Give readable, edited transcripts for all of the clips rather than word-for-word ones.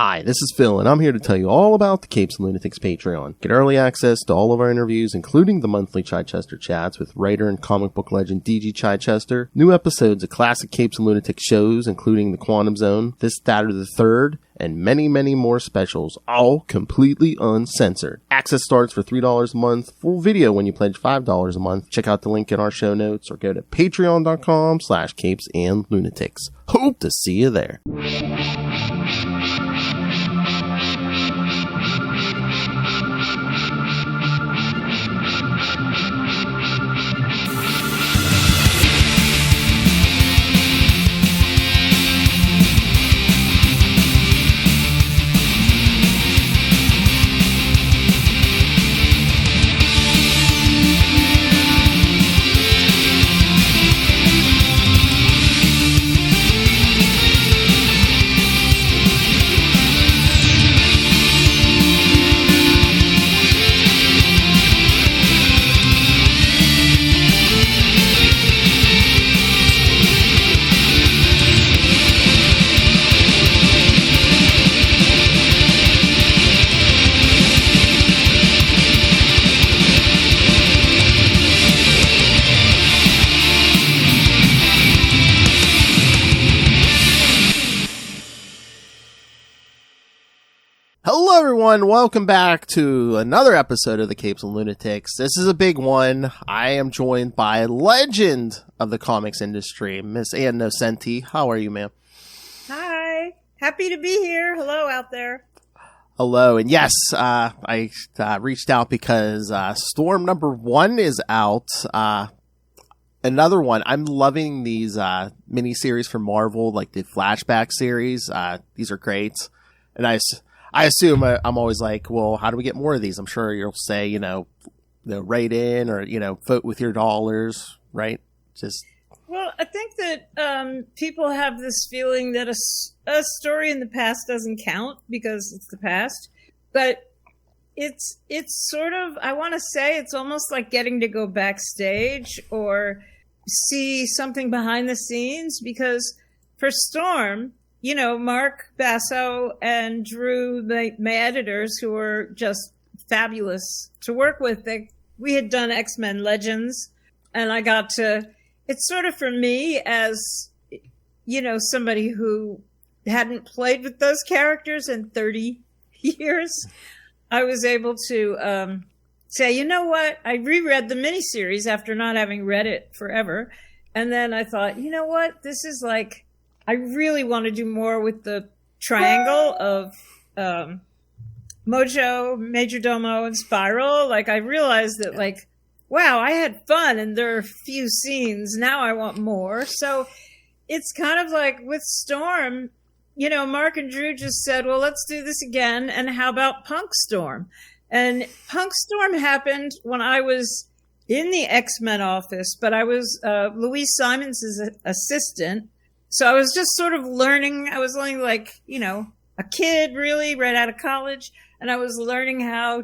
Hi, this is Phil, and I'm here to tell you all about the Capes and Lunatics Patreon. Get early access to all of our interviews, including the monthly Chichester chats with writer and comic book legend D.G. Chichester, new episodes of classic Capes and Lunatics shows, including The Quantum Zone, This, That, or the Third, and many, many more specials, all completely uncensored. Access starts for $3 a month, full video when you pledge $5 a month. Check out the link in our show notes or go to patreon.com/capesandlunatics. Hope to see you there. Hello everyone, welcome back to another episode of the Capes and Lunatics. This is a big one. I am joined by a legend of the comics industry, Miss Ann Nocenti. How are you, ma'am? Hi, happy to be here. Hello out there. Hello, and yes, I reached out because Storm #1 is out. Another one, I'm loving these miniseries from Marvel, like the flashback series. These are great, and I assume I'm always like, well, how do we get more of these? I'm sure you'll say, write in or, vote with your dollars, right? Well, I think that people have this feeling that a story in the past doesn't count because it's the past. But it's sort of, I want to say it's almost like getting to go backstage or see something behind the scenes, because for Storm, Mark Basso and Drew, my editors, who were just fabulous to work with. We had done X-Men Legends, and I got to, it's sort of for me as, somebody who hadn't played with those characters in 30 years, I was able to say, you know what? I reread the miniseries after not having read it forever. And then I thought, you know what? This is like, I really want to do more with the triangle of Mojo, Majordomo, and Spiral. Like, I realized that, wow, I had fun, and there are a few scenes. Now I want more. So it's kind of like with Storm, Mark and Drew just said, well, let's do this again. And how about Punk Storm? And Punk Storm happened when I was in the X-Men office, but I was Louise Simons' assistant. So I was just sort of learning. I was only a kid really right out of college. And I was learning I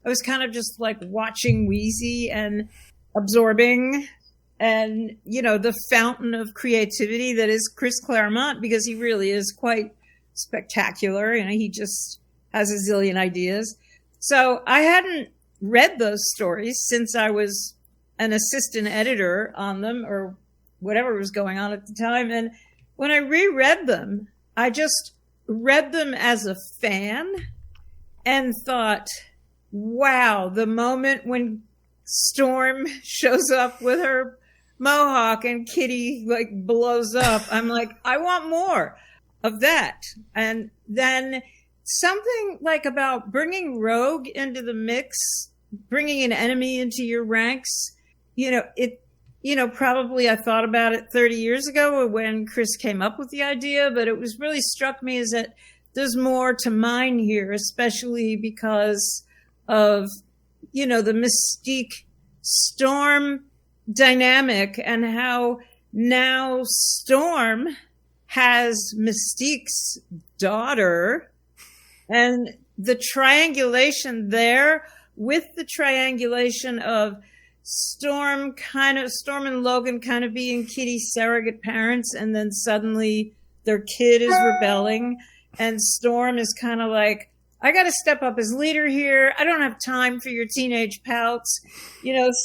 was kind of just like watching Wheezy and absorbing and, the fountain of creativity that is Chris Claremont, because he really is quite spectacular. He just has a zillion ideas. So I hadn't read those stories since I was an assistant editor on them, or whatever was going on at the time. And when I reread them, I just read them as a fan and thought, wow, the moment when Storm shows up with her mohawk and Kitty blows up, I'm like, I want more of that. And then something about bringing Rogue into the mix, bringing an enemy into your ranks, probably I thought about it 30 years ago when Chris came up with the idea, but it was really struck me as that there's more to mine here, especially because of, the Mystique Storm dynamic and how now Storm has Mystique's daughter, and the triangulation there with the triangulation of Storm and Logan kind of being Kitty's surrogate parents, and then suddenly their kid is rebelling. And Storm is kind of like, I got to step up as leader here. I don't have time for your teenage pouts.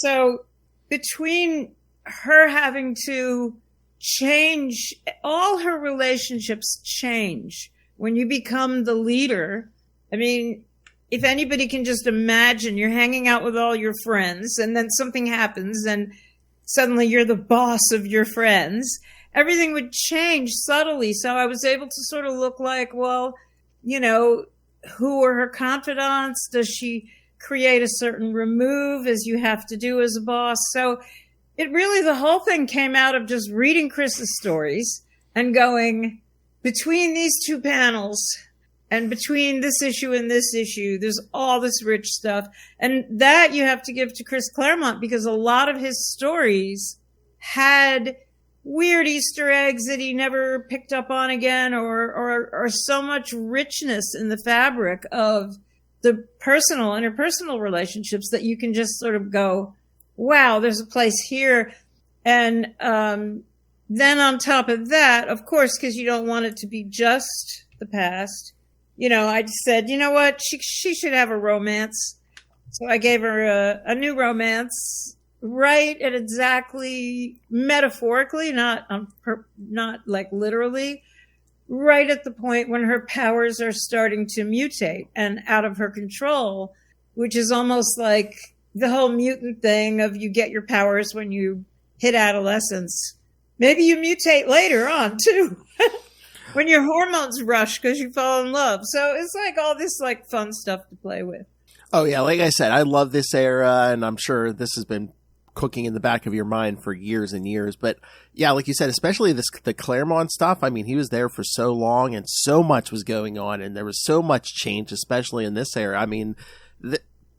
So between her having to change, all her relationships change when you become the leader. I mean, if anybody can just imagine you're hanging out with all your friends and then something happens and suddenly you're the boss of your friends, everything would change subtly. So I was able to sort of look like, well, who are her confidants? Does she create a certain remove as you have to do as a boss? So it really, the whole thing came out of just reading Chris's stories and going, between these two panels and between this issue and this issue, there's all this rich stuff. And that you have to give to Chris Claremont, because a lot of his stories had weird Easter eggs that he never picked up on again, or so much richness in the fabric of the interpersonal relationships that you can just sort of go, wow, there's a place here. And then on top of that, of course, because you don't want it to be just the past, I said, you know what, she should have a romance. So I gave her a new romance, right at exactly, metaphorically, not like literally, right at the point when her powers are starting to mutate and out of her control, which is almost like the whole mutant thing of you get your powers when you hit adolescence. Maybe you mutate later on too, when your hormones rush because you fall in love. So it's like all this like fun stuff to play with. Oh yeah, like I said, I love this era, and I'm sure this has been cooking in the back of your mind for years and years. But yeah, like you said, especially the Claremont stuff. I mean, he was there for so long, and so much was going on, and there was so much change, especially in this era. I mean,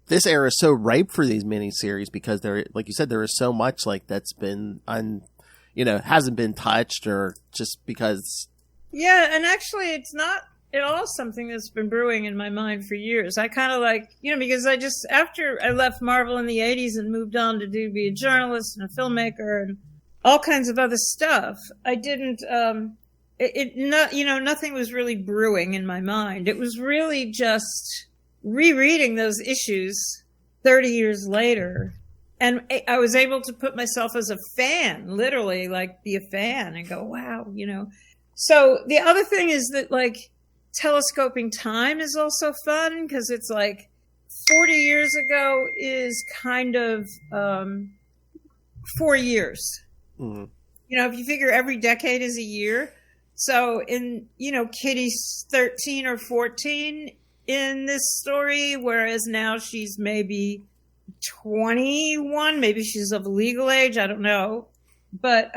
this era is so ripe for these miniseries because there, like you said, there is so much like that's been hasn't been touched, or just because. Yeah, and actually, it's not at all something that's been brewing in my mind for years. I kind of like, because after I left Marvel in the 80s and moved on to be a journalist and a filmmaker and all kinds of other stuff, I didn't, nothing was really brewing in my mind. It was really just rereading those issues 30 years later. And I was able to put myself as a fan, literally, like be a fan and go, wow, So the other thing is that like telescoping time is also fun, because it's like 40 years ago is kind of 4 years. Mm-hmm. If you figure every decade is a year. So in, Kitty's 13 or 14 in this story, whereas now she's maybe 21, maybe she's of legal age, I don't know. But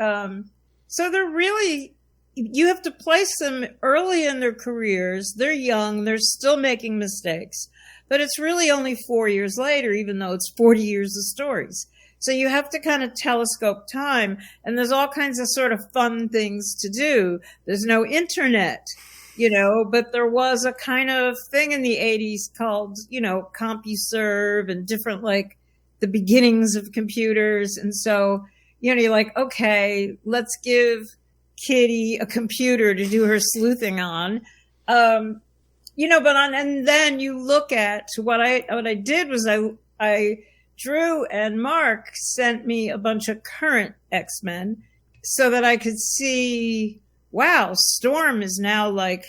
so they're really, you have to place them early in their careers. They're young, they're still making mistakes, but it's really only 4 years later, even though it's 40 years of stories. So you have to kind of telescope time, and there's all kinds of sort of fun things to do. There's no internet, but there was a kind of thing in the 80s called, CompuServe and different, like the beginnings of computers. And so, you're like, okay, let's give Kitty a computer to do her sleuthing on. And then you look at what I did was I Drew and Mark sent me a bunch of current X-Men so that I could see, wow, Storm is now like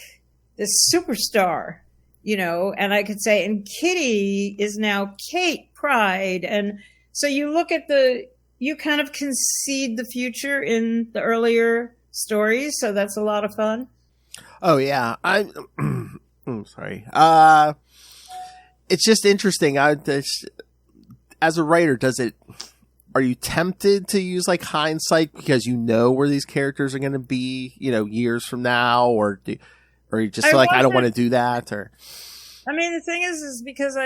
this superstar, and I could say, and Kitty is now Kate Pride. And so you look at you kind of concede the future in the earlier stories. So that's a lot of fun. Oh yeah. I'm sorry. It's just interesting. As a writer, are you tempted to use like hindsight because where these characters are going to be, years from now, or you just feel like I don't want to do that? Or I mean, the thing is because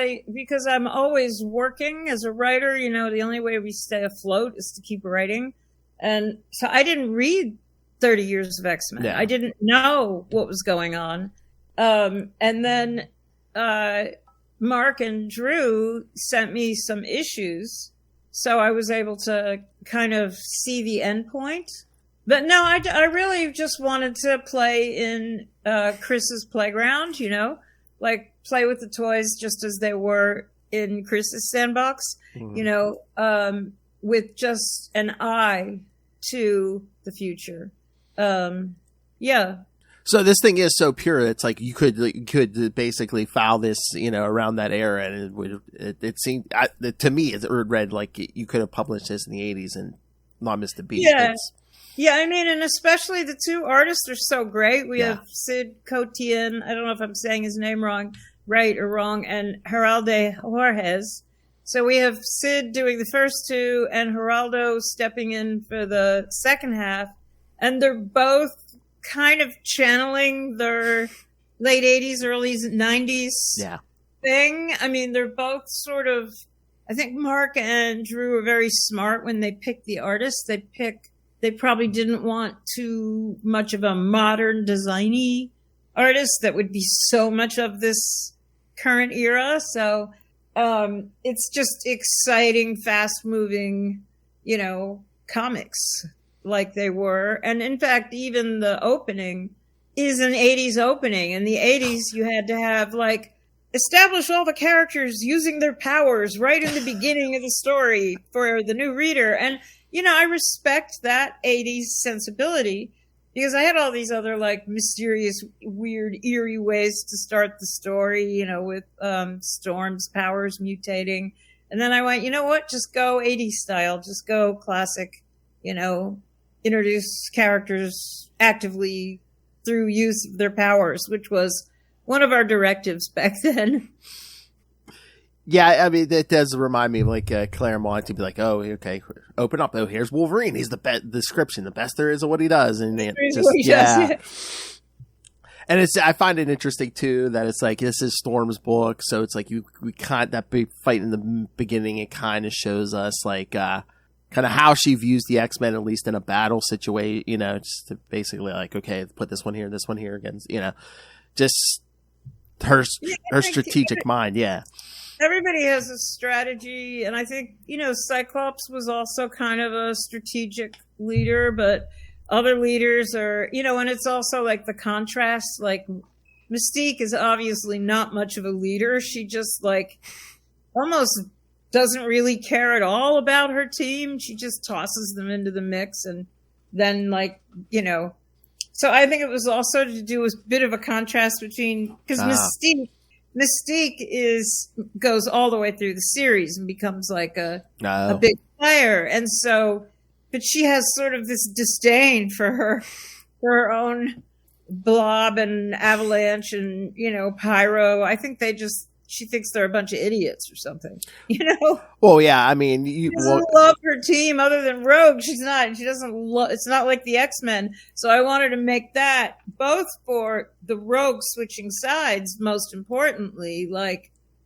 I'm always working as a writer. The only way we stay afloat is to keep writing, and so I didn't read 30 years of X-Men. Yeah. I didn't know what was going on, and then Mark and Drew sent me some issues, so I was able to kind of see the end point. But no, I really just wanted to play in Chris's playground, like play with the toys just as they were in Chris's sandbox, with just an eye to the future. Yeah. So this thing is so pure. It's like you could basically file this, around that era, and it seemed to me it read like you could have published this in the 80s and not missed a beat. Yeah. Yeah, I mean, and especially the two artists are so great. We have Sid Cotien, I don't know if I'm saying his name right or wrong, and Geraldo Jorges. So we have Sid doing the first two and Geraldo stepping in for the second half. And they're both kind of channeling their late 80s, early 90s thing. I mean, they're both sort of, I think Mark and Drew are very smart when they pick the artists. They probably didn't want too much of a modern designy artist that would be so much of this current era. So it's just exciting, fast moving, comics like they were. And in fact, even the opening is an 80s opening. In the 80s, you had to have establish all the characters using their powers right in the beginning of the story for the new reader. And I respect that 80s sensibility because I had all these other mysterious, weird, eerie ways to start the story, with Storm's powers mutating. And then I went, you know what? Just go 80s style. Just go classic, introduce characters actively through use of their powers, which was one of our directives back then. Yeah, I mean, that does remind me of Claremont to be like, oh, okay, open up. Oh, here's Wolverine. He's the best description. The best there is of what he does. And does. And I find it interesting too that it's like, this is Storm's book. So it's like we can't, that big fight in the beginning, it kind of shows us kind of how she views the X-Men, at least in a battle situation, just to basically okay, put this one here against, just her strategic mind. Yeah. Everybody has a strategy, and I think, Cyclops was also kind of a strategic leader, but other leaders are, and it's also the contrast, Mystique is obviously not much of a leader. She just almost doesn't really care at all about her team. She just tosses them into the mix, and then so I think it was also to do with a bit of a contrast between, because Mystique goes all the way through the series and becomes a big player. And so, but she has sort of this disdain for her own Blob and Avalanche and, Pyro. I think she thinks they're a bunch of idiots or something, Well, yeah, I mean, she doesn't love her team other than Rogue. She doesn't love, it's not like the X-Men. So I wanted to make that both for the Rogue switching sides, most importantly,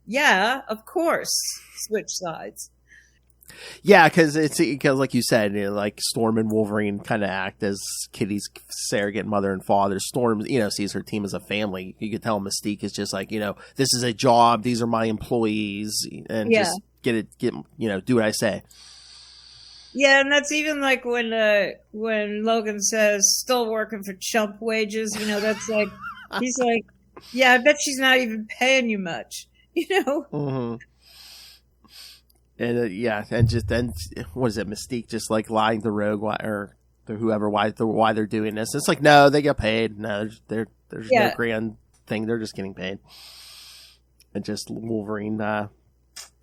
yeah, of course, switch sides. Yeah, because like you said, Storm and Wolverine kind of act as Kitty's surrogate mother and father. Storm, sees her team as a family. You could tell Mystique is just this is a job. These are my employees, and just do what I say. Yeah, and that's even when Logan says still working for chump wages. That's he's yeah, I bet she's not even paying you much. Mm-hmm. And and what is it? Mystique just lying to Rogue or to whoever why they're doing this. It's no, they get paid. No, there's no grand thing. They're just getting paid. And just Wolverine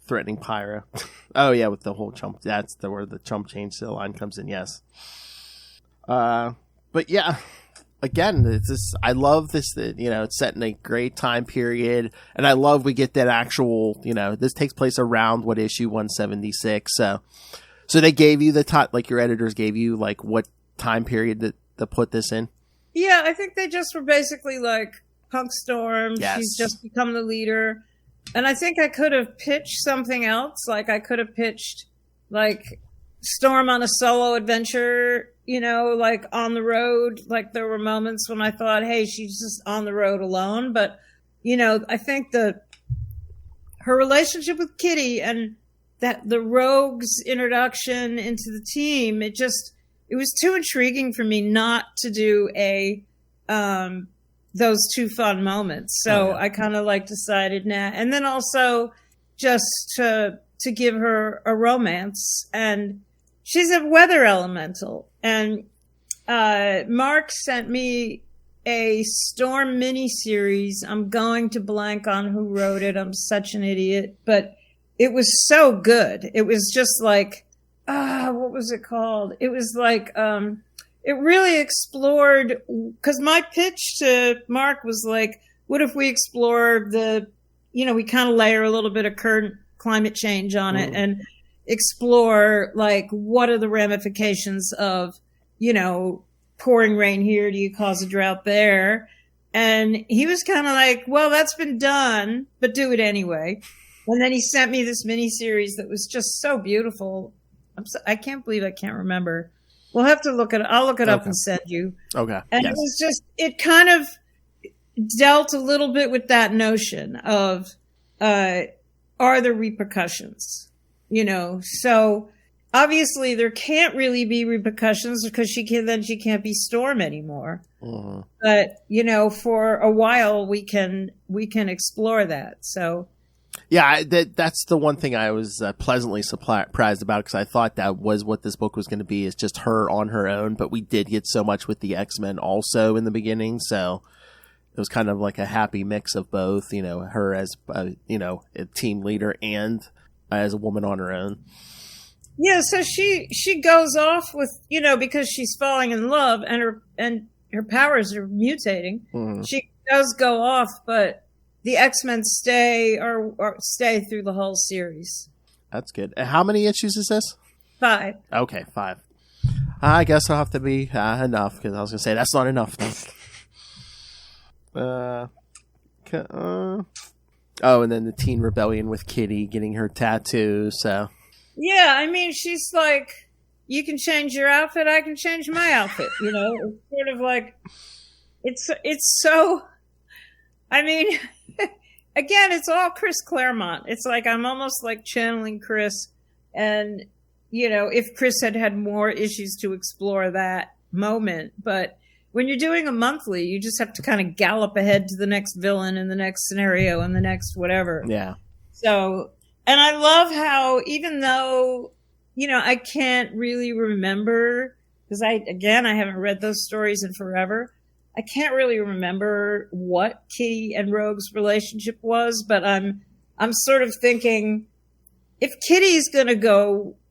threatening Pyro. Oh yeah, with the whole chump. That's where the chump change to the line comes in. Yes. But yeah. Again, I love this, it's set in a great time period, and I love we get that actual, this takes place around what issue 176. So they gave you the time, your editors gave you what time period to put this in? Yeah, I think they just were basically Punk Storm. Yes. She's just become the leader. And I think I could have pitched something else. I could have pitched Storm on a solo adventure, on the road. There were moments when I thought, hey, she's just on the road alone. But, I think her relationship with Kitty and that the Rogue's introduction into the team, it just it was too intriguing for me not to do those two fun moments. So I kind of like decided nah. And then also just to give her a romance, and she's a weather elemental. And Mark sent me a Storm miniseries. I'm going to blank on who wrote it. I'm such an idiot, but it was so good. It was just like, what was it called? It was like, it really explored, because my pitch to Mark was like, what if we explore we kind of layer a little bit of current climate change on it and explore like, what are the ramifications of, pouring rain here? Do you cause a drought there? And he was kind of like, well, that's been done, but do it anyway. And then he sent me this miniseries that was just so beautiful. I can't believe I can't remember. We'll have to look at it. I'll look it up and send you. Okay. And yes. It was just, it kind of dealt a little bit with that notion of, are there repercussions? So obviously there can't really be repercussions because she can't be Storm anymore. Mm-hmm. But, for a while we can explore that. So. Yeah, that's the one thing I was pleasantly surprised about, because I thought that was what this book was going to be, is just her on her own. But we did get so much with the X-Men also in the beginning, so it was kind of like a happy mix of both. Her as a team leader and as a woman on her own. Yeah, so she goes off with because she's falling in love and her powers are mutating. Mm-hmm. She does go off, but the X-Men stay through the whole series. That's good. How many issues is this? 5. Okay, 5. I guess I'll have to be enough, because I was going to say that's not enough. And then the teen rebellion with Kitty getting her tattoo. So yeah, I mean, she's like, you can change your outfit, I can change my outfit. It's sort of like, it's so. I mean, again, it's all Chris Claremont. It's like I'm almost like channeling Chris. And, if Chris had more issues to explore that moment. But when you're doing a monthly, you just have to kind of gallop ahead to the next villain and the next scenario and the next whatever. Yeah. So, and I love how, even though, I can't really remember, because I haven't read those stories in forever. I can't really remember what Kitty and Rogue's relationship was, but I'm sort of thinking, if Kitty's going to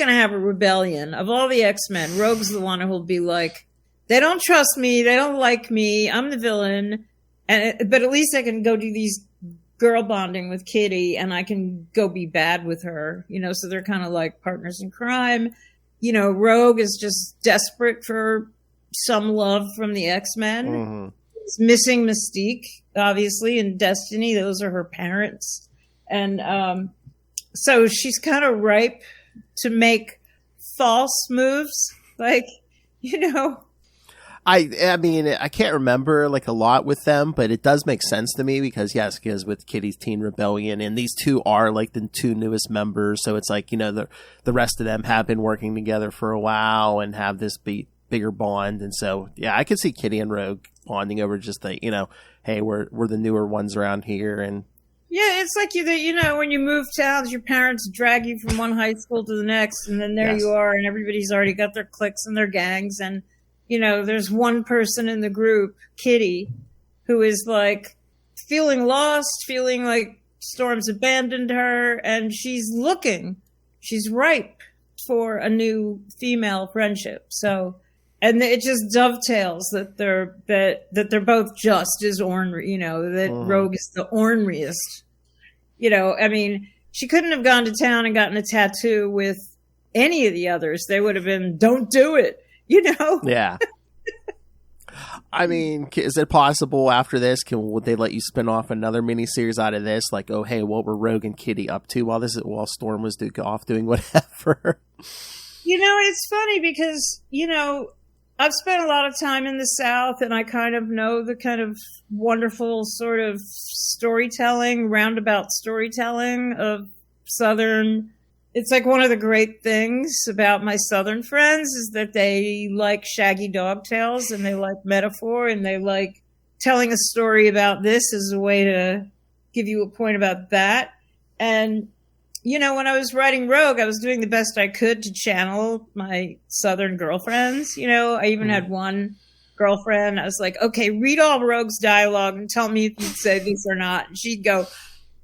have a rebellion of all the X-Men, Rogue's the one who'll be like, they don't trust me, they don't like me, I'm the villain, but at least I can go do these girl bonding with Kitty and I can go be bad with her, so they're kind of like partners in crime. Rogue is just desperate for some love from the X-Men. Mm-hmm. It's missing Mystique, obviously, and Destiny. Those are her parents. And so she's kind of ripe to make false moves. Like, I mean, I can't remember like a lot with them, but it does make sense to me because with Kitty's Teen Rebellion, and these two are like the 2 newest members. So it's like, the rest of them have been working together for a while and have this bigger bond. And so, yeah, I could see Kitty and Rogue bonding over just the, hey, we're the newer ones around here. And yeah, it's like when you move towns, your parents drag you from one high school to the next, and then there you are, and everybody's already got their cliques and their gangs, and there's one person in the group, Kitty, who is like feeling lost, feeling like Storm's abandoned her, and she's ripe for a new female friendship. So, and it just dovetails that they're both just as ornery, that Rogue is the orneriest. I mean, she couldn't have gone to town and gotten a tattoo with any of the others. They would have been, don't do it. Yeah. I mean, is it possible after this, would they let you spin off another miniseries out of this? Like, oh, hey, what were Rogue and Kitty up to while Storm was off doing whatever? It's funny because, I've spent a lot of time in the South, and I kind of know the kind of wonderful sort of roundabout storytelling of Southern it's like one of the great things about my Southern friends is that they like shaggy dog tales and they like metaphor and they like telling a story about this as a way to give you a point about that. And, you know, when I was writing Rogue, I was doing the best I could to channel my Southern girlfriends. You know, I even had one girlfriend. I was like, okay, read all Rogue's dialogue and tell me if you'd say this or not. And she'd go,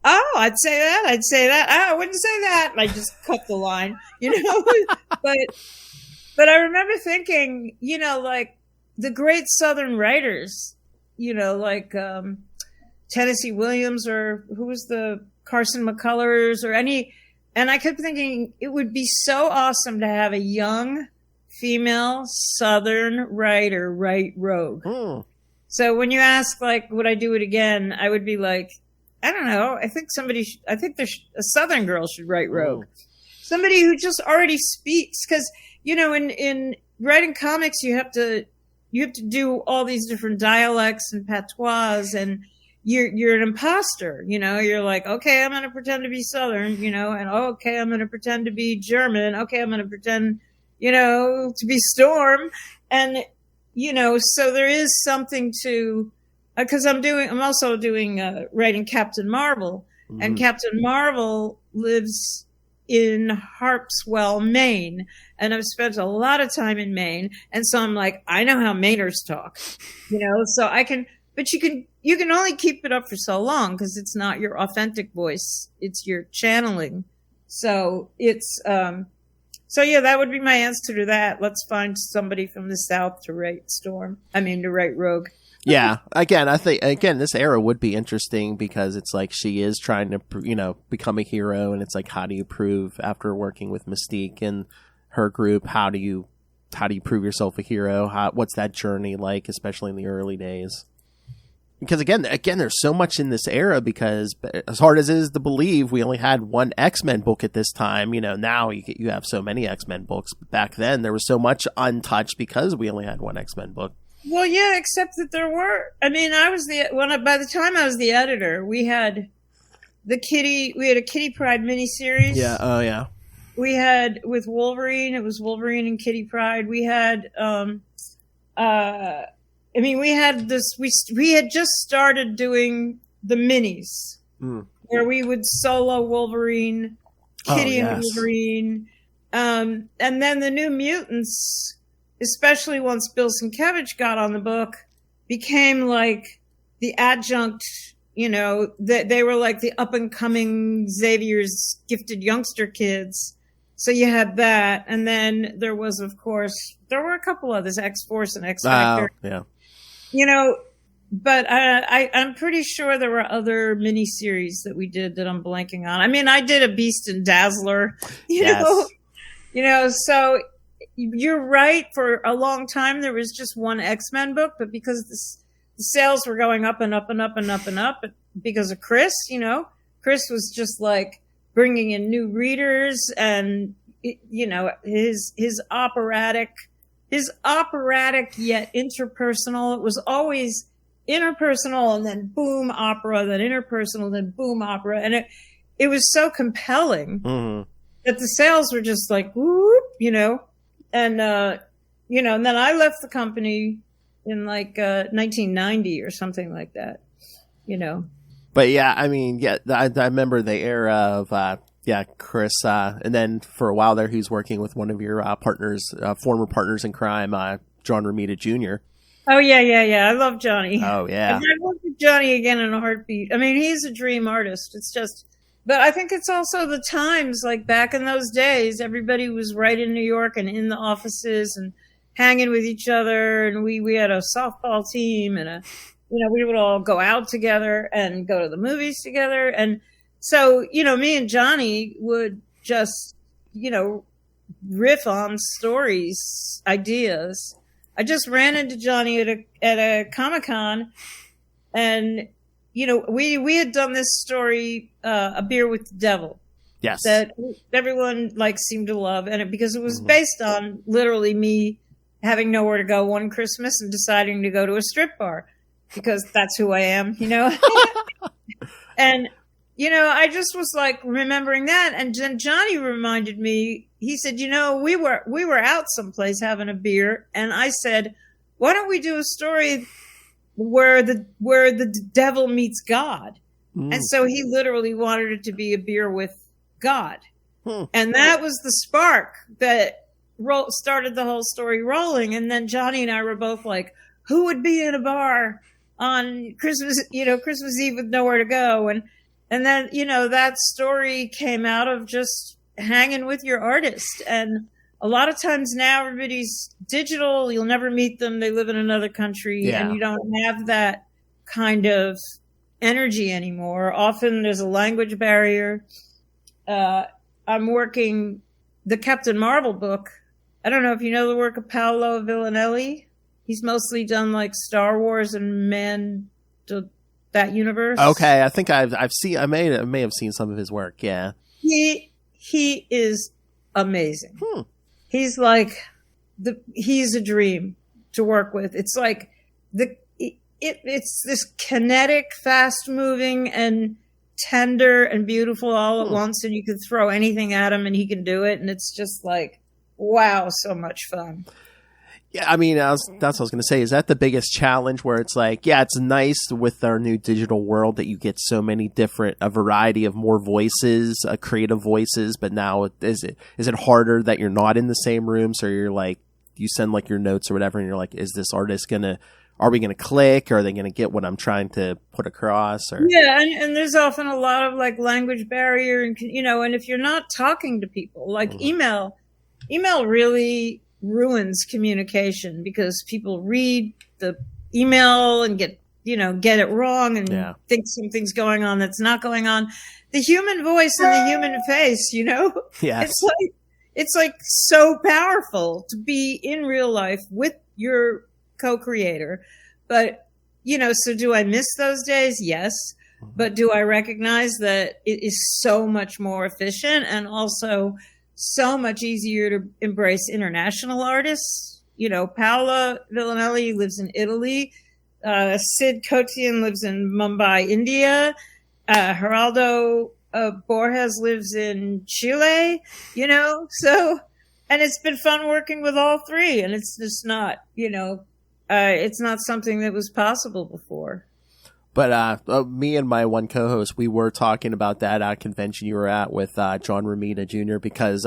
oh, I'd say that. I'd say that. Oh, I wouldn't say that. And I just cut the line, you know. but I remember thinking, you know, like the great Southern writers, you know, like Tennessee Williams or who was the Carson McCullers or any. And I kept thinking it would be so awesome to have a young female Southern writer write Rogue. So when you ask, like, would I do it again? I would be like, I don't know. I think a Southern girl should write Rogue. Somebody who just already speaks. Because, you know, in writing comics, you have to do all these different dialects and patois, and you're an imposter. You know, you're like, okay, I'm going to pretend to be Southern, you know, and okay, I'm going to pretend to be German. Okay, I'm going to pretend, you know, to be Storm. And, you know, so there is something to, because I'm also doing writing Captain Marvel, and Captain Marvel lives in Harpswell, Maine, and I've spent a lot of time in Maine, and so I'm like, I know how Mainers talk, you know, so I can, but you can only keep it up for so long because it's not your authentic voice, it's your channeling. So it's so yeah, that would be my answer to that. Let's find somebody from the South to write to write Rogue. Yeah, I think this era would be interesting because it's like she is trying to, you know, become a hero, and it's like, how do you prove after working with Mystique and her group? How do you prove yourself a hero? What's that journey like, especially in the early days? Because again, there's so much in this era. Because as hard as it is to believe, we only had one X-Men book at this time. You know, now you have so many X-Men books. But back then, there was so much untouched because we only had one X-Men book. Well, yeah, except that there were. I mean, by the time I was the editor, we had a Kitty Pryde miniseries. Yeah. Oh, yeah. We had with Wolverine. It was Wolverine and Kitty Pryde. We had, we had this. We had just started doing the minis where we would solo Wolverine, Kitty and Wolverine, and then the New Mutants, especially once Bill Sienkiewicz got on the book, became like the adjunct, you know, they were like the up-and-coming Xavier's gifted youngster kids. So you had that. And then there was, of course, there were a couple others, X-Force and X-Factor. Oh, yeah. You know, but I'm pretty sure there were other miniseries that we did that I'm blanking on. I mean, I did a Beast and Dazzler, you know, so... You're right. For a long time, there was just one X-Men book, but because the sales were going up and up and up and up and up because of Chris, you know, Chris was just like bringing in new readers, and you know, his operatic yet interpersonal. It was always interpersonal and then boom opera, then interpersonal, then boom opera, and it was so compelling that the sales were just like whoop, you know. And, you know, and then I left the company in like 1990 or something like that, you know. But yeah, I mean, yeah, I remember the era of, Chris. And then for a while there, he was working with one of your former partners in crime, John Romita Jr. Oh, yeah. I love Johnny. Oh, yeah. I'd work with Johnny again in a heartbeat. I mean, he's a dream artist. It's just... But I think it's also the times, like back in those days, everybody was right in New York and in the offices and hanging with each other. And we had a softball team and we would all go out together and go to the movies together. And so, you know, me and Johnny would just, you know, riff on stories, ideas. I just ran into Johnny at a Comic-Con, and you know, we had done this story, A Beer with the Devil. Yes. That everyone like seemed to love, and because it was based on literally me having nowhere to go one Christmas and deciding to go to a strip bar because that's who I am, you know. And I just was like remembering that, and then Johnny reminded me. He said, we were out someplace having a beer, and I said, why don't we do a story where the devil meets God? And so he literally wanted it to be a beer with God. And that was the spark that started the whole story rolling. And then Johnny and I were both like, who would be in a bar on Christmas Eve with nowhere to go? And then, that story came out of just hanging with your artist. And a lot of times now everybody's digital. You'll never meet them. They live in another country and you don't have that kind of energy anymore. Often there's a language barrier. I'm working the Captain Marvel book. I don't know if you know the work of Paolo Villanelli. He's mostly done like Star Wars and that universe. Okay, I think I've seen. I may have seen some of his work. Yeah, he is amazing. He's like he's a dream to work with. It's like it's this kinetic, fast moving, and tender and beautiful all at once, and you can throw anything at him and he can do it, and it's just like, wow, so much fun. Yeah, I mean, that's what I was going to say. Is that the biggest challenge where it's like, yeah, it's nice with our new digital world that you get so many a variety of more voices, creative voices, but now is it harder that you're not in the same room? So you're like, you send like your notes or whatever, and you're like, is this artist are we going to click? Or are they going to get what I'm trying to put across? Or yeah, and there's often a lot of like language barrier, and and if you're not talking to people, like email really ruins communication, because people read the email and get it wrong and think something's going on that's not going on. The human voice and the human face, yes. it's like so powerful to be in real life with your co-creator. But so do I miss those days? Yes. But do I recognize that it is so much more efficient and also so much easier to embrace international artists? Paola Villanelli lives in Italy. Sid Kotian lives in Mumbai, India. Geraldo Borges lives in Chile, so, and it's been fun working with all three, and it's just not, it's not something that was possible before. But me and my one co-host, we were talking about that convention you were at with John Romita Jr. because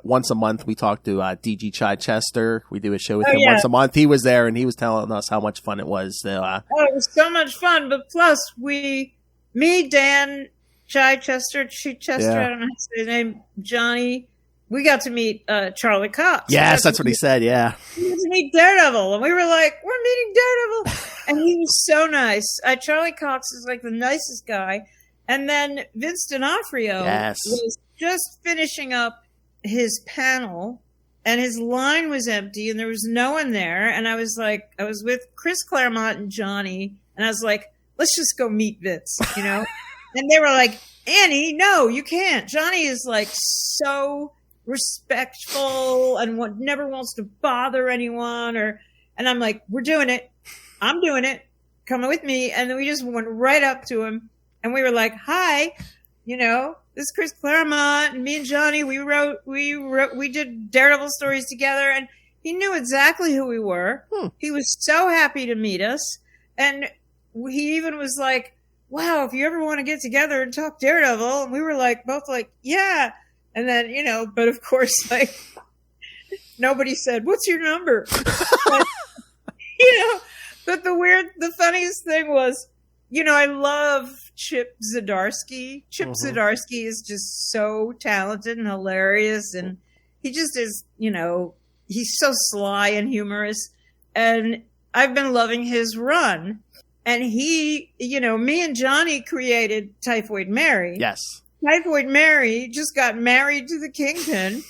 once a month we talk to DG Chichester. We do a show with him once a month. He was there and he was telling us how much fun it was. So, it was so much fun. But plus, Dan Chichester, I don't know how to say his name, Johnny. We got to meet Charlie Cox. Yes, that's what he said, yeah. We got to meet Daredevil, and we were like, we're meeting Daredevil. And he was so nice. Charlie Cox is like the nicest guy. And then Vince D'Onofrio was just finishing up his panel, and his line was empty, and there was no one there. And I was with Chris Claremont and Johnny, and I was like, let's just go meet Vince, And they were like, Annie, no, you can't. Johnny is like so respectful and never wants to bother anyone, and I'm like, we're doing it. I'm doing it. Come with me. And then we just went right up to him, and we were like, hi, this is Chris Claremont, and me and Johnny, we did Daredevil stories together, and he knew exactly who we were. He was so happy to meet us. And he even was like, wow, if you ever want to get together and talk Daredevil. And we were like, both like, yeah. And then, but of course, like, nobody said, what's your number? But the funniest thing was, I love Chip Zdarsky. Chip Zdarsky is just so talented and hilarious. And he just is, he's so sly and humorous. And I've been loving his run. And he, me and Johnny created Typhoid Mary. Yes. Typhoid Mary just got married to the Kingpin.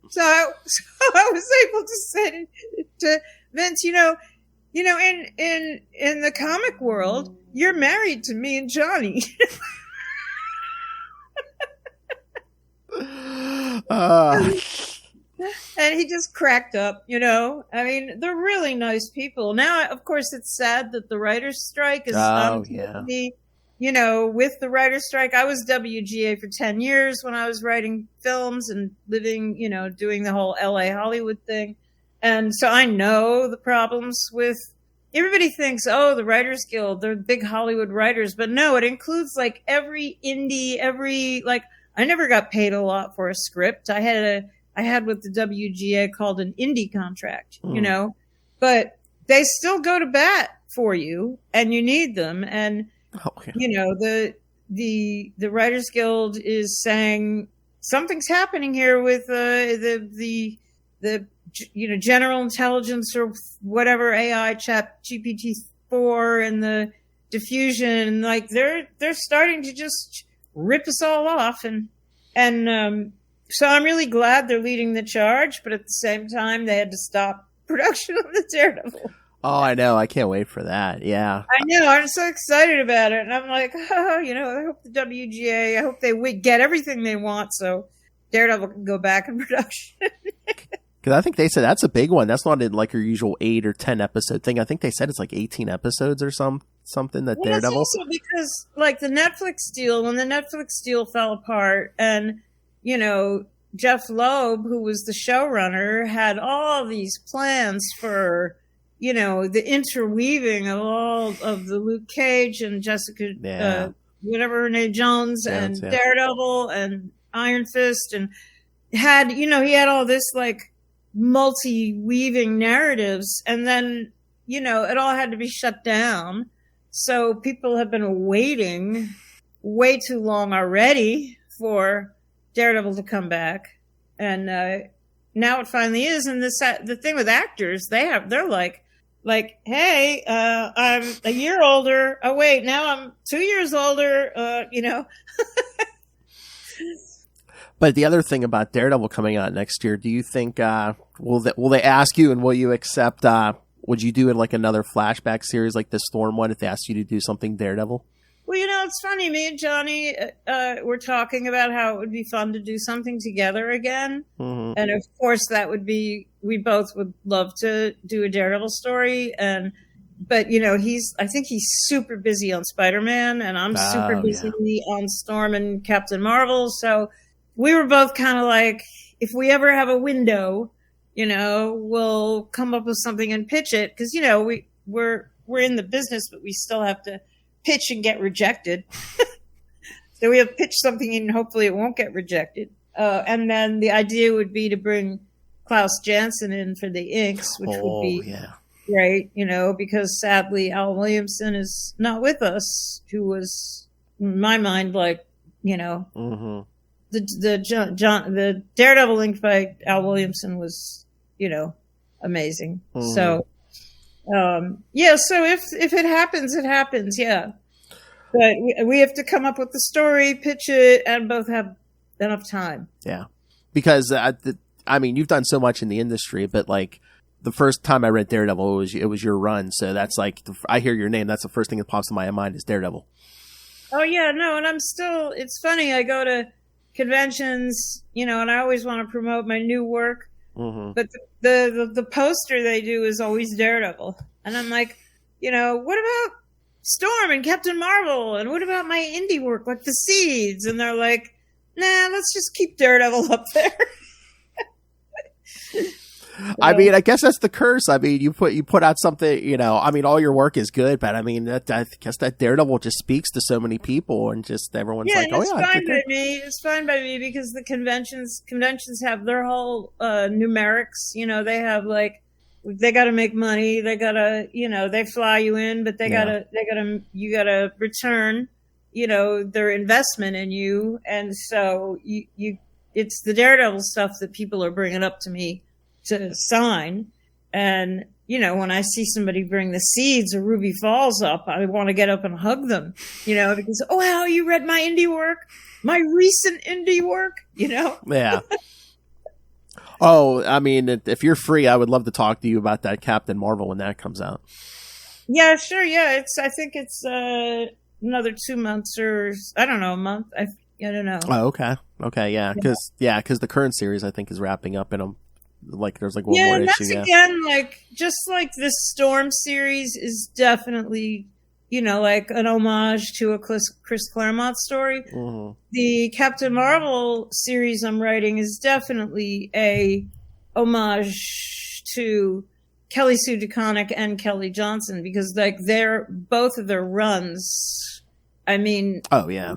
So I was able to say to Vince, in the comic world, you're married to me and Johnny. And he just cracked up, I mean, they're really nice people. Now, of course, it's sad that the writers' strike is with the writer's strike, I was WGA for 10 years when I was writing films and living, doing the whole LA Hollywood thing. And so I know the problems with, everybody thinks, oh, the Writers Guild, they're big Hollywood writers. But no, it includes like every indie, I never got paid a lot for a script. I had what the WGA called an indie contract, but they still go to bat for you and you need them. And, the Writers Guild is saying something's happening here with the general intelligence or whatever AI chat GPT-4 and the diffusion. Like they're starting to just rip us all off. And so I'm really glad they're leading the charge, but at the same time, they had to stop production of the Daredevil. Oh, I know. I can't wait for that. Yeah. I know. I'm so excited about it. And I'm like, I hope the WGA, I hope they get everything they want so Daredevil can go back in production. Because I think they said that's a big one. That's not in like your usual 8 or 10 episode thing. I think they said it's like 18 episodes or something that Daredevil. That's also because like when the Netflix deal fell apart and, Jeff Loeb, who was the showrunner, had all these plans for, the interweaving of all of the Luke Cage and Jessica, whatever her name, Jones and Daredevil and Iron Fist, and he had all this like multi-weaving narratives, and then, it all had to be shut down. So people have been waiting way too long already for Daredevil to come back. And now it finally is. And the thing with actors, they're like, hey, I'm a year older. Oh, wait, now I'm 2 years older, But the other thing about Daredevil coming out next year, do you think, will they ask you and will you accept, would you do it like another flashback series like the Storm one if they asked you to do something Daredevil? Well, it's funny. Me and Johnny were talking about how it would be fun to do something together again. Mm-hmm. And of course, we both would love to do a Daredevil story. But I think he's super busy on Spider-Man, and I'm super busy on Storm and Captain Marvel. So we were both kind of like, if we ever have a window, we'll come up with something and pitch it. Cause we're in the business, but we still have to pitch and get rejected. So we have pitched something and hopefully it won't get rejected. And then the idea would be to bring Klaus Janson in for the inks, which would be great, because sadly Al Williamson is not with us, who was in my mind, like, mm-hmm. the Daredevil ink by Al Williamson was, amazing. Mm-hmm. So, so if it happens, it happens. Yeah. But we have to come up with the story, pitch it, and both have enough time. Yeah. Because, you've done so much in the industry, but like the first time I read Daredevil, it was your run. So that's like, I hear your name. That's the first thing that pops in my mind is Daredevil. Oh yeah, no. And it's funny. I go to conventions, and I always want to promote my new work. Mm-hmm. But the poster they do is always Daredevil. And I'm like, what about Storm and Captain Marvel? And what about my indie work, like The Seeds? And they're like, nah, let's just keep Daredevil up there. I guess that's the curse. You put out something, all your work is good, but I guess that Daredevil just speaks to so many people and just everyone's like, oh yeah. It's fine by me because the conventions have their whole numerics. They have like, they got to make money. They got to, they fly you in, but you got to return, their investment in you. And so it's the Daredevil stuff that people are bringing up to me to sign. And, when I see somebody bring The Seeds or Ruby Falls up, I want to get up and hug them, because, oh, wow, you read my indie work, my recent indie work, Yeah. Oh, if you're free, I would love to talk to you about that Captain Marvel when that comes out. Yeah, sure. Yeah. I think it's another 2 months or, I don't know, a month. I don't know. Oh, okay. Okay. Yeah. Cause the current series I think is wrapping up in there's like one more issue. Again, just like this Storm series is definitely like an homage to a Chris Claremont story. Mm-hmm. The Captain Marvel series I'm writing is definitely a homage to Kelly Sue DeConnick and Kelly Johnson, because like both of their runs, I mean, oh yeah,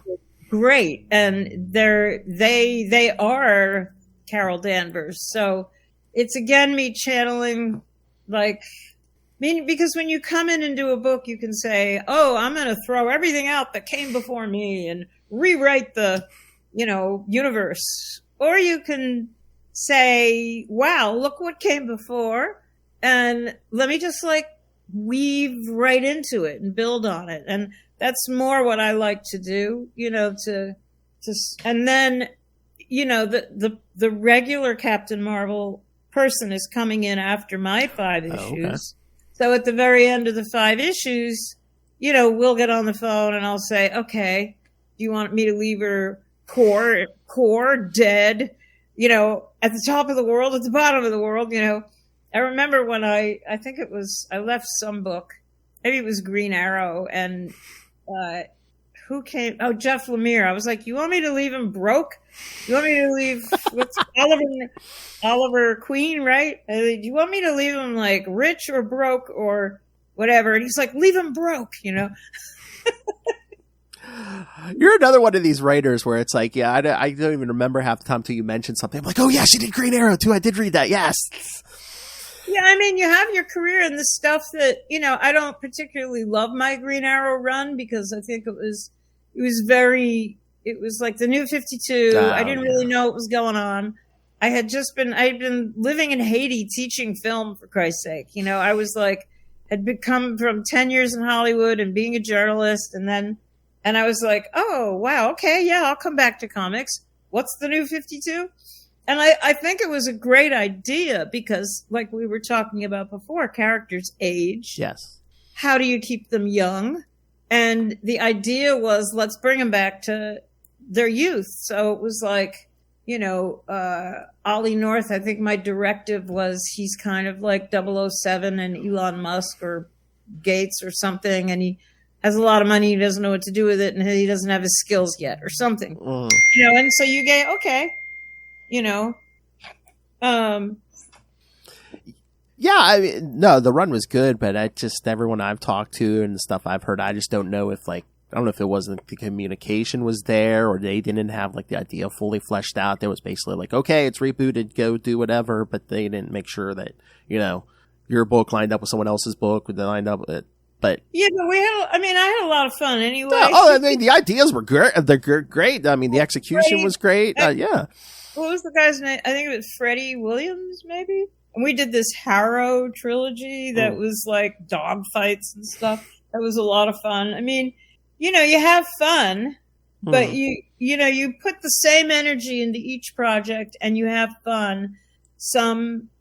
great, and they are Carol Danvers. So it's again me channeling, like, because when you come in and do a book, you can say, oh, I'm going to throw everything out that came before me and rewrite the, universe. Or you can say, wow, look what came before. And let me just like weave right into it and build on it. And that's more what I like to do, and then, the regular Captain Marvel person is coming in after my 5 issues. Oh, okay. So at the very end of the 5 issues, we'll get on the phone and I'll say, okay, do you want me to leave her core dead, at the top of the world, at the bottom of the world, I remember when I left some book, maybe it was Green Arrow, and who came? Oh, Jeff Lemire. I was like, you want me to leave him broke? You want me to leave what's Oliver Queen, right? Do you want me to leave him like rich or broke or whatever? And he's like, leave him broke, You're another one of these writers where it's like, yeah, I don't even remember half the time till you mentioned something. I'm like, oh yeah, she did Green Arrow too. I did read that. Yes. Yeah, I mean, you have your career and the stuff that, I don't particularly love my Green Arrow run because I think it was like the New 52. Oh, I didn't really know what was going on. I'd been living in Haiti teaching film, for Christ's sake. I was like, had become from 10 years in Hollywood and being a journalist. And I was like, oh, wow, okay, yeah, I'll come back to comics. What's the New 52? And I think it was a great idea because, like we were talking about before, characters age. Yes. How do you keep them young? And the idea was, let's bring them back to their youth. So it was like, Ollie North, I think my directive was he's kind of like 007 and Elon Musk or Gates or something. And he has a lot of money. He doesn't know what to do with it. And he doesn't have his skills yet or something. Mm. And so you get, okay. Yeah, I mean, no, the run was good, but everyone I've talked to and the stuff I've heard, I just don't know if it wasn't the communication was there or they didn't have like the idea fully fleshed out. There was basically like, okay, it's rebooted, go do whatever, but they didn't make sure that, your book lined up with someone else's book, they lined up with it. But yeah, but I had a lot of fun anyway. I mean, the ideas were great. They're great. I mean, the execution was great. Yeah. What was the guy's name? I think it was Freddie Williams, maybe. And we did this Harrow trilogy that was like dog fights and stuff. That was a lot of fun. I mean, you have fun, but you put the same energy into each project and you have fun. Some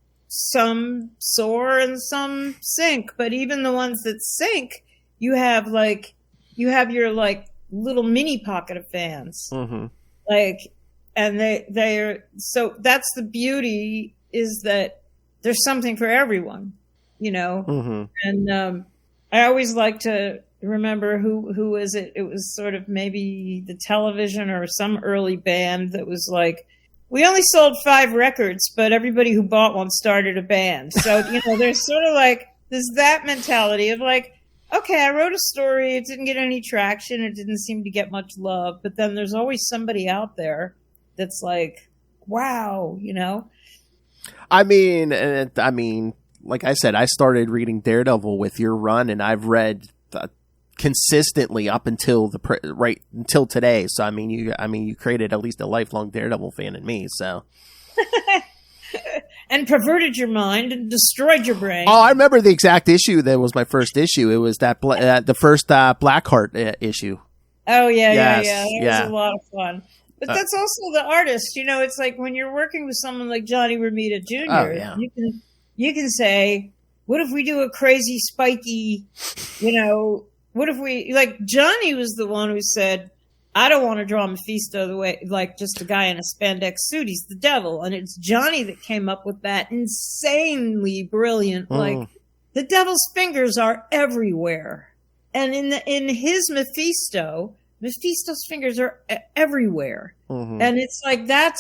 soar and some sink, but even the ones that sink, you have your like little mini pocket of fans. Mm-hmm. And they're so that's the beauty, is that there's something for everyone, Mm-hmm. And I always like to remember who was it? It was sort of maybe the Television or some early band that was like, we only sold 5 records, but everybody who bought one started a band. So, there's sort of like, there's that mentality of like, okay, I wrote a story, it didn't get any traction, it didn't seem to get much love, but then there's always somebody out there that's like, wow, I mean, like I said, I started reading Daredevil with your run, and I've read consistently up until until today. So I mean, you created at least a lifelong Daredevil fan in me. So. And perverted your mind and destroyed your brain. Oh, I remember the exact issue that was my first issue. It was that the first Blackheart issue. Oh yeah, yes, yeah. That was a lot of fun. But that's also the artist. It's like when you're working with someone like Johnny Romita Jr. Oh, yeah. You can say, what if we do a crazy, spiky, what if we, like, Johnny was the one who said, I don't want to draw Mephisto the way, like, just a guy in a spandex suit. He's the devil. And it's Johnny that came up with that insanely brilliant, like, the devil's fingers are everywhere. And in his Mephisto's fingers are everywhere. Mm-hmm. And it's like, that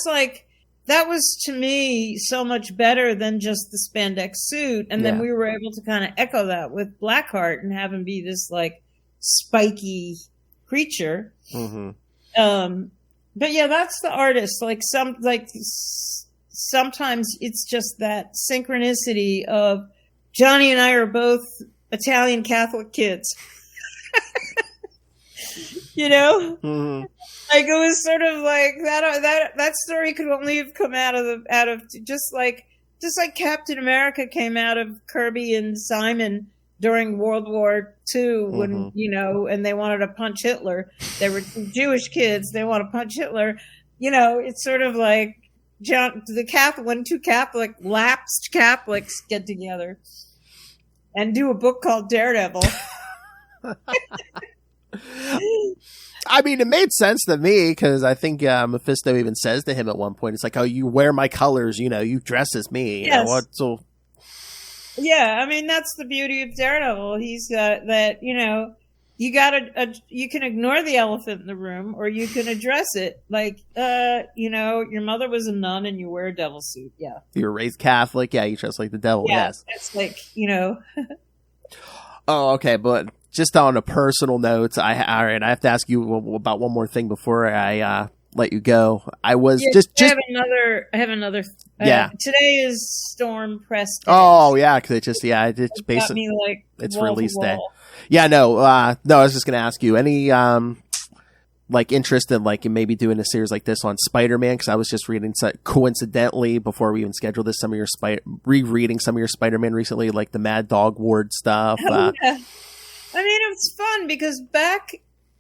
was to me so much better than just the spandex suit. And then we were able to kind of echo that with Blackheart and have him be this like spiky creature. Mm-hmm. But yeah, that's the artist. Like sometimes it's just that synchronicity of Johnny and I are both Italian Catholic kids. You know? Mm-hmm. Like it was sort of like that story could only have come out of just like Captain America came out of Kirby and Simon during World War II when, you know, and they wanted to punch Hitler. They were Jewish kids. They want to punch Hitler. You know, it's sort of like when two lapsed Catholics get together and do a book called Daredevil. I mean, it made sense to me because I think Mephisto even says to him at one point, it's like, oh, you wear my colors, you know, you dress as me. Yes. You know what? So. Yeah, I mean, that's the beauty of Daredevil. He's got that, you know, you can ignore the elephant in the room or you can address it. Like, you know, your mother was a nun and you wear a devil suit. Yeah. You were raised Catholic. Yeah, you dress like the devil. Yeah, yes. It's like, you know. Oh, okay. But just on a personal note, I have to ask you about one more thing before I let you go. I have another. Yeah. Today is Storm Press Day. Oh yeah, because it's basically like it's release day. Yeah, no. I was just gonna ask you any like interest in like maybe doing a series like this on Spider-Man, because I was just reading coincidentally before we even scheduled this rereading some of your Spider-Man recently, like the Mad Dog Ward stuff. Yeah. I mean, it's fun because back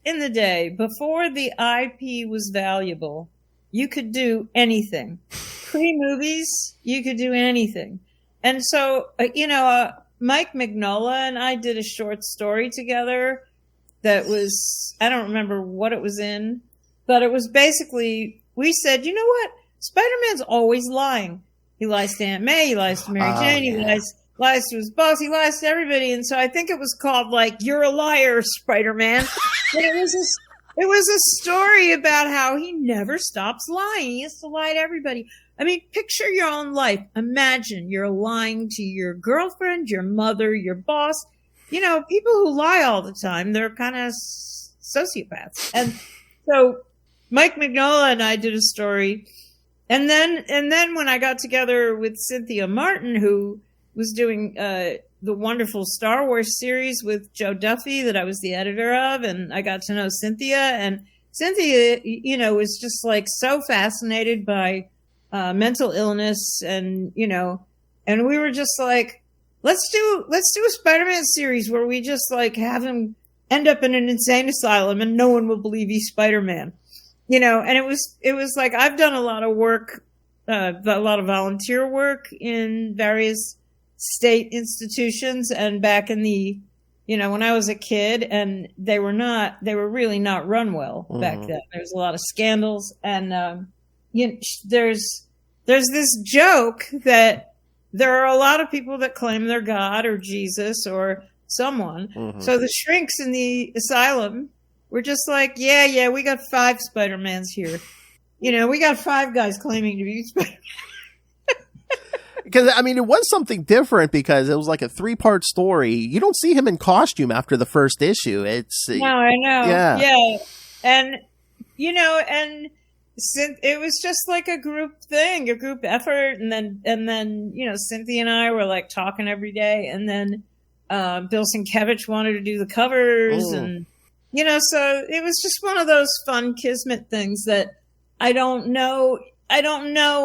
in the day, before the IP was valuable, you could do anything. Pre-movies, you could do anything. And so, Mike Mignola and I did a short story together that was, I don't remember what it was in, but it was basically, we said, you know what? Spider-Man's always lying. He lies to Aunt May, he lies to Mary Jane, he lies to his boss, he lies to everybody. And so I think it was called like, You're a Liar, Spider-Man. But it was a story about how he never stops lying. He has to lie to everybody. I mean, picture your own life. Imagine you're lying to your girlfriend, your mother, your boss. You know, people who lie all the time, they're kind of sociopaths. And so Mike Mignola and I did a story. And then when I got together with Cynthia Martin, who was doing the wonderful Star Wars series with Joe Duffy that I was the editor of, and I got to know Cynthia. And Cynthia, you know, was just like so fascinated by mental illness, and and we were just like, let's do a Spider-Man series where we just like have him end up in an insane asylum and no one will believe he's Spider-Man. And it was like, I've done a lot of work, a lot of volunteer work in various state institutions, and back in the, when I was a kid, and they were really not run well back then. There was a lot of scandals, and there's this joke that there are a lot of people that claim they're God or Jesus or someone. Mm-hmm. So the shrinks in the asylum were just like, yeah, we got 5 Spider-Mans here. We got 5 guys claiming to be Spider-Man. Because, I mean, it was something different because it was like a 3-part story. You don't see him in costume after the first issue. No, I know. Yeah. And, and it was just like a group thing, a group effort. And then, Cynthia and I were like talking every day. And then Bill Sienkiewicz wanted to do the covers. And, so it was just one of those fun kismet things that I don't know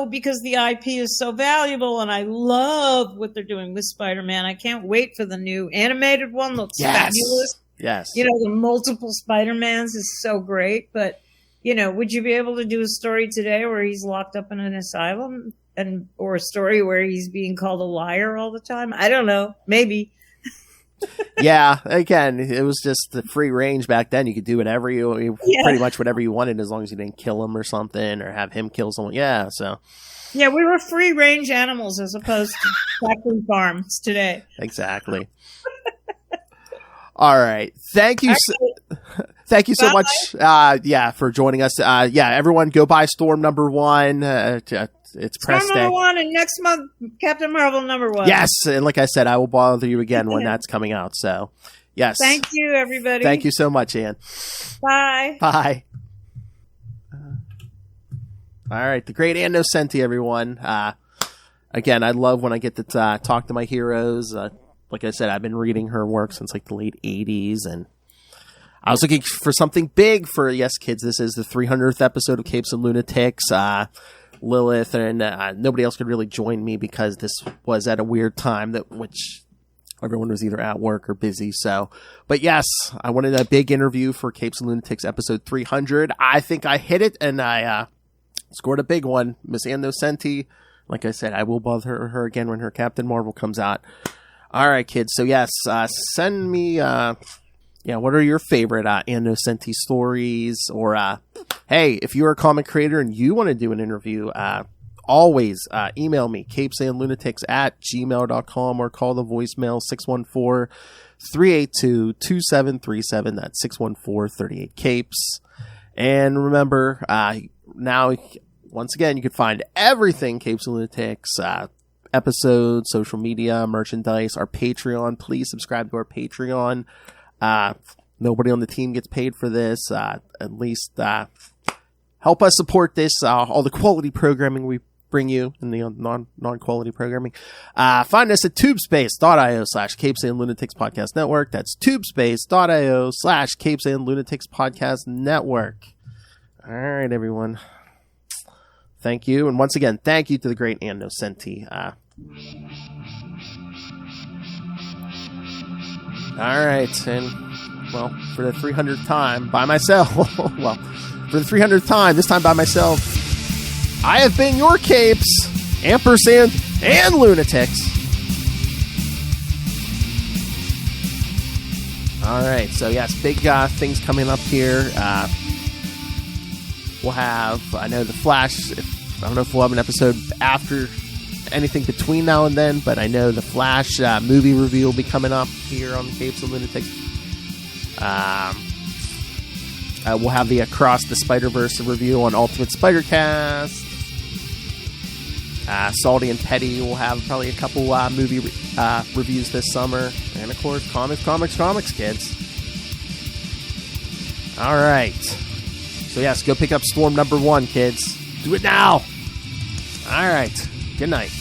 because the IP is so valuable, and I love what they're doing with Spider-Man. I can't wait for the new animated one. Looks fabulous. Yes. The multiple Spider-Mans is so great. But, would you be able to do a story today where he's locked up in an asylum, or a story where he's being called a liar all the time? I don't know. Maybe. Yeah, again, it was just the free range back then. You could do pretty much whatever you wanted, as long as you didn't kill him or something, or have him kill someone. Yeah, so. Yeah, we were free range animals as opposed to factory farms today. Exactly. All right. Thank you. Thank you so much. For joining us. Everyone go buy Storm #1. It's press Storm day. #1 and next month Captain Marvel #1. Yes. And like I said, I will bother you again when that's coming out. So yes. Thank you, everybody. Thank you so much, Ann. Bye. Bye. All right. The great Ann Nocenti, everyone. Again, I love when I get to talk to my heroes. Like I said, I've been reading her work since like the late 80s, and I was looking for something big for, yes, kids, this is the 300th episode of Capes and Lunatics. Lilith and nobody else could really join me because this was at a weird time which everyone was either at work or busy. So, but yes, I wanted a big interview for Capes and Lunatics episode 300. I think I hit it, and I scored a big one. Miss Ann Nocenti. Like I said, I will bother her again when her Captain Marvel comes out. All right, kids. So yes, send me, what are your favorite Ann Nocenti stories? Or, hey, if you're a comic creator and you want to do an interview, always email me, capesandlunatics@gmail.com, or call the voicemail 614-382-2737. That's 614-38-CAPES. And remember, now, once again, you can find everything Capes and Lunatics, episodes, social media, merchandise, our Patreon. Please subscribe to our Patreon. Nobody on the team gets paid for this. At least help us support this, all the quality programming we bring you in the non-quality programming. Find us at tubespace.io/Capes and Lunatics Podcast Network. That's tubespace.io/Capes and Lunatics Podcast Network. All right, everyone. Thank you. And once again, thank you to the great Ann Nocenti. All right. And, well, for the 300th time by myself, for the 300th time, this time by myself, I have been your Capes, ampersand, and Lunatics. All right. So, yes, big things coming up here. We'll have, I know, The Flash. I don't know if we'll have an episode after anything between now and then, but I know The Flash movie review will be coming up here on Capes and Lunatics. We'll have the Across the Spider-Verse review on Ultimate Spider-Cast. Salty and Petty will have probably a couple movie reviews this summer. And, of course, comics, kids. All right. So, yes, go pick up Storm #1, kids. Do it now. All right. Good night.